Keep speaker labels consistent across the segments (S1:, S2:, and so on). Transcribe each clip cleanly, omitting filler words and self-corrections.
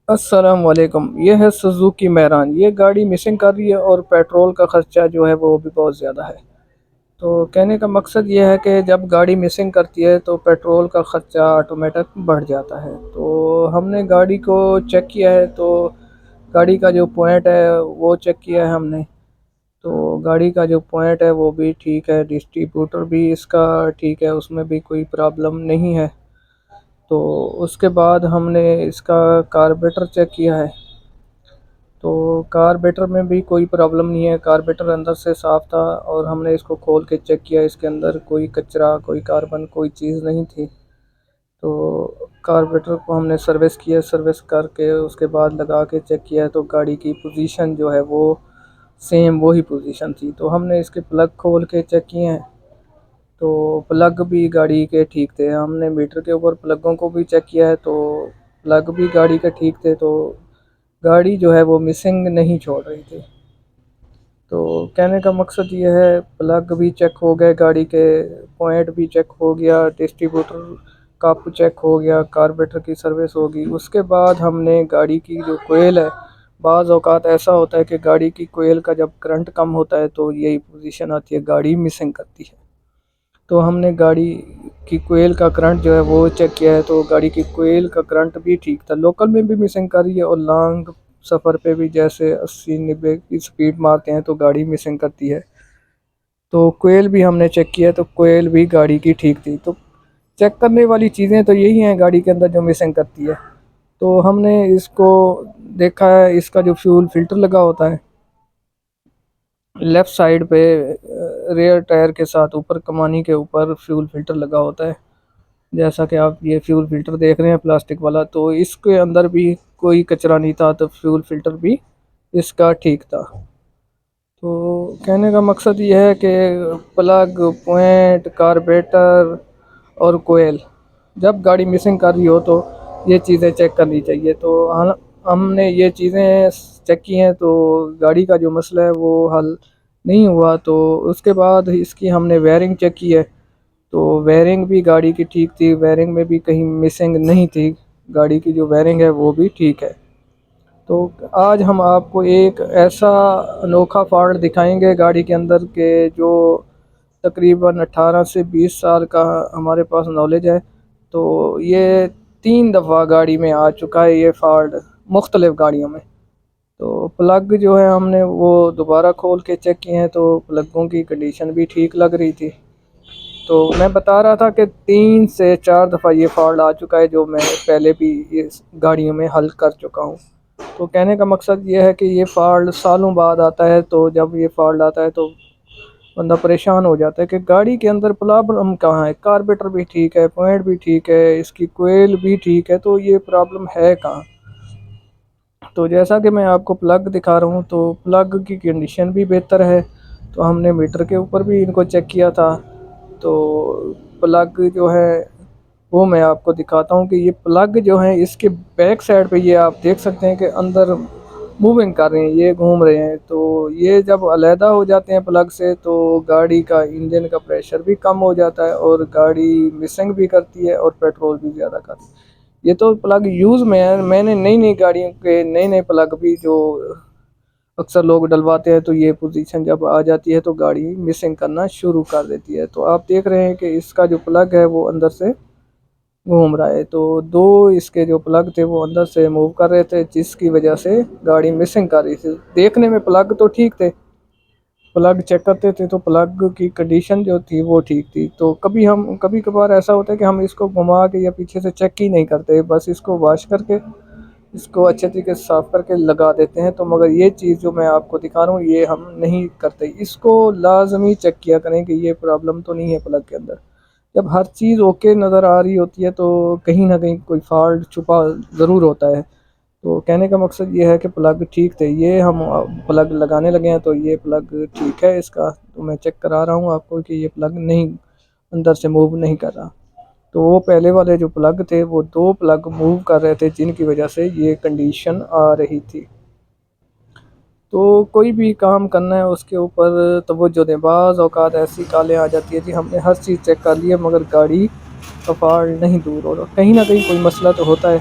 S1: السلام علیکم۔ یہ ہے سوزوکی میران۔ یہ گاڑی مسنگ کر رہی ہے اور پیٹرول کا خرچہ جو ہے وہ بھی بہت زیادہ ہے۔ تو کہنے کا مقصد یہ ہے کہ جب گاڑی مسنگ کرتی ہے تو پیٹرول کا خرچہ آٹومیٹک بڑھ جاتا ہے۔ تو ہم نے گاڑی کو چیک کیا ہے، تو گاڑی کا جو پوائنٹ ہے وہ چیک کیا ہے ہم نے۔ تو گاڑی کا جو پوائنٹ ہے وہ بھی ٹھیک ہے، ڈسٹریبیوٹر بھی اس کا ٹھیک ہے، اس میں بھی کوئی پرابلم نہیں ہے۔ تو اس کے بعد ہم نے اس کا کاربیٹر چیک کیا ہے، تو کاربیٹر میں بھی کوئی پرابلم نہیں ہے، کاربیٹر اندر سے صاف تھا اور ہم نے اس کو کھول کے چیک کیا، اس کے اندر کوئی کچرا، کوئی کاربن، کوئی چیز نہیں تھی۔ تو کاربیٹر کو ہم نے سروس کیا، سروس کر کے اس کے بعد لگا کے چیک کیا تو گاڑی کی پوزیشن جو ہے وہ سیم وہی پوزیشن تھی۔ تو ہم نے اس کے پلگ کھول کے چیک کیے ہیں، تو پلگ بھی گاڑی کے ٹھیک تھے۔ ہم نے میٹر کے اوپر پلگوں کو بھی چیک کیا ہے، تو پلگ بھی گاڑی کے ٹھیک تھے، تو گاڑی جو ہے وہ مسنگ نہیں چھوڑ رہی تھی۔ تو کہنے کا مقصد یہ ہے، پلگ بھی چیک ہو گئے، گاڑی کے پوائنٹ بھی چیک ہو گیا، ڈسٹریبیوٹر کپ چیک ہو گیا، کاربیٹر کی سروس ہوگی۔ اس کے بعد ہم نے گاڑی کی جو کوئل ہے، بعض اوقات ایسا ہوتا ہے کہ گاڑی کی کوئل کا جب کرنٹ کم ہوتا ہے تو یہی پوزیشن آتی ہے، گاڑی مسنگ کرتی ہے۔ تو ہم نے گاڑی کی کوئل کا کرنٹ جو ہے وہ چیک کیا ہے، تو گاڑی کی کوئل کا کرنٹ بھی ٹھیک تھا، لوکل میں بھی مسنگ کر رہی ہے اور لانگ سفر پہ بھی جیسے 80-90 کی سپیڈ مارتے ہیں تو گاڑی مسنگ کرتی ہے۔ تو کوئل بھی ہم نے چیک کیا تو کوئل بھی گاڑی کی ٹھیک تھی۔ تو چیک کرنے والی چیزیں تو یہی ہیں گاڑی کے اندر جو مسنگ کرتی ہے۔ تو ہم نے اس کو دیکھا ہے، اس کا جو فیول فلٹر لگا ہوتا ہے لیفٹ سائیڈ پہ، ریئر ٹائر کے ساتھ اوپر کمانی کے اوپر فیول فلٹر لگا ہوتا ہے، جیسا کہ آپ یہ فیول فلٹر دیکھ رہے ہیں پلاسٹک والا، تو اس کے اندر بھی کوئی کچرا نہیں تھا، تو فیول فلٹر بھی اس کا ٹھیک تھا۔ تو کہنے کا مقصد یہ ہے کہ پلگ، پوائنٹ، کاربیٹر اور کوئل جب گاڑی مسنگ کر رہی ہو تو یہ چیزیں چیک کرنی چاہیے۔ تو ہم نے یہ چیزیں چیک کی ہیں، تو گاڑی کا جو مسئلہ ہے وہ حل نہیں ہوا۔ تو اس کے بعد اس کی ہم نے ویرنگ چیک کی ہے، تو ویرنگ بھی گاڑی کی ٹھیک تھی، ویرنگ میں بھی کہیں مسنگ نہیں تھی، گاڑی کی جو ویرنگ ہے وہ بھی ٹھیک ہے۔ تو آج ہم آپ کو ایک ایسا انوکھا فالٹ دکھائیں گے گاڑی کے اندر کہ جو تقریباً 18 سے 20 سال کا ہمارے پاس نالج ہے۔ تو یہ 3 دفعہ گاڑی میں آ چکا ہے یہ فالٹ، مختلف گاڑیوں میں۔ تو پلگ جو ہے ہم نے وہ دوبارہ کھول کے چیک کیے ہیں، تو پلگوں کی کنڈیشن بھی ٹھیک لگ رہی تھی۔ تو میں بتا رہا تھا کہ 3 سے 4 دفعہ یہ فالٹ آ چکا ہے، جو میں پہلے بھی اس گاڑیوں میں حل کر چکا ہوں۔ تو کہنے کا مقصد یہ ہے کہ یہ فالٹ سالوں بعد آتا ہے، تو جب یہ فالٹ آتا ہے تو بندہ پریشان ہو جاتا ہے کہ گاڑی کے اندر پرابلم کہاں ہے، کاربیٹر بھی ٹھیک ہے، پوائنٹ بھی ٹھیک ہے، اس کی کوئل بھی ٹھیک ہے، تو یہ پرابلم ہے کہاں۔ تو جیسا کہ میں آپ کو پلگ دکھا رہا ہوں، تو پلگ کی کنڈیشن بھی بہتر ہے۔ تو ہم نے میٹر کے اوپر بھی ان کو چیک کیا تھا، تو پلگ جو ہے وہ میں آپ کو دکھاتا ہوں کہ یہ پلگ جو ہیں اس کے بیک سائڈ پہ یہ آپ دیکھ سکتے ہیں کہ اندر موونگ کر رہے ہیں، یہ گھوم رہے ہیں۔ تو یہ جب علیحدہ ہو جاتے ہیں پلگ سے تو گاڑی کا انجن کا پریشر بھی کم ہو جاتا ہے اور گاڑی مسنگ بھی کرتی ہے اور پیٹرول بھی زیادہ کرتی ہے۔ یہ تو پلگ یوز میں ہے، میں نے نئی نئی گاڑیوں کے نئے نئے پلگ بھی جو اکثر لوگ ڈلواتے ہیں، تو یہ پوزیشن جب آ جاتی ہے تو گاڑی مسنگ کرنا شروع کر دیتی ہے۔ تو آپ دیکھ رہے ہیں کہ اس کا جو پلگ ہے وہ اندر سے گھوم رہا ہے، تو 2 اس کے جو پلگ تھے وہ اندر سے موو کر رہے تھے، جس کی وجہ سے گاڑی مسنگ کر رہی تھی۔ دیکھنے میں پلگ تو ٹھیک تھے، پلگ چیک کرتے تھے تو پلگ کی کنڈیشن جو تھی وہ ٹھیک تھی۔ تو کبھی کبھار ایسا ہوتا ہے کہ ہم اس کو گھما کے یا پیچھے سے چیک ہی نہیں کرتے، بس اس کو واش کر کے اس کو اچھے طریقے سے صاف کر کے لگا دیتے ہیں۔ تو مگر یہ چیز جو میں آپ کو دکھا رہا ہوں یہ ہم نہیں کرتے، اس کو لازمی چیک کیا کریں کہ یہ پرابلم تو نہیں ہے پلگ کے اندر۔ جب ہر چیز اوکے نظر آ رہی ہوتی ہے تو کہیں نہ کہیں کوئی فالٹ چھپا ضرور ہوتا ہے۔ تو کہنے کا مقصد یہ ہے کہ پلگ ٹھیک تھے، یہ ہم پلگ لگانے لگے ہیں، تو یہ پلگ ٹھیک ہے اس کا، تو میں چیک کرا رہا ہوں آپ کو کہ یہ پلگ نہیں اندر سے موو نہیں کر رہا۔ تو وہ پہلے والے جو پلگ تھے وہ 2 پلگ موو کر رہے تھے، جن کی وجہ سے یہ کنڈیشن آ رہی تھی۔ تو کوئی بھی کام کرنا ہے اس کے اوپر توجہ دیں، بعض اوقات ایسی کالیں آ جاتی ہے جی ہم نے ہر چیز چیک کر لی ہے مگر گاڑی کا فالٹ نہیں دور ہو رہا، کہیں نہ کہیں کوئی مسئلہ تو ہوتا ہے۔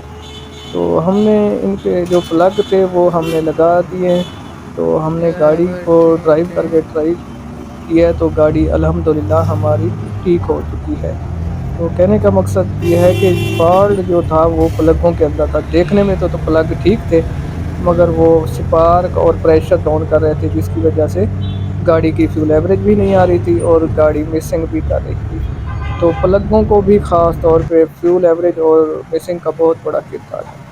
S1: تو ہم نے ان کے جو پلگ تھے وہ ہم نے لگا دیے، تو ہم نے گاڑی کو ڈرائیو کر کے ٹرائی کیا تو گاڑی الحمدللہ ہماری ٹھیک ہو چکی ہے۔ تو کہنے کا مقصد یہ ہے کہ فالٹ جو تھا وہ پلگوں کے اندر تھا، دیکھنے میں تو پلگ ٹھیک تھے مگر وہ سپارک اور پریشر ڈاؤن کر رہے تھے، جس کی وجہ سے گاڑی کی فیول ایوریج بھی نہیں آ رہی تھی اور گاڑی مسنگ بھی کر رہی تھی۔ تو پلگوں کو بھی خاص طور پہ فیول ایوریج اور مسنگ کا بہت بڑا کردار ہے۔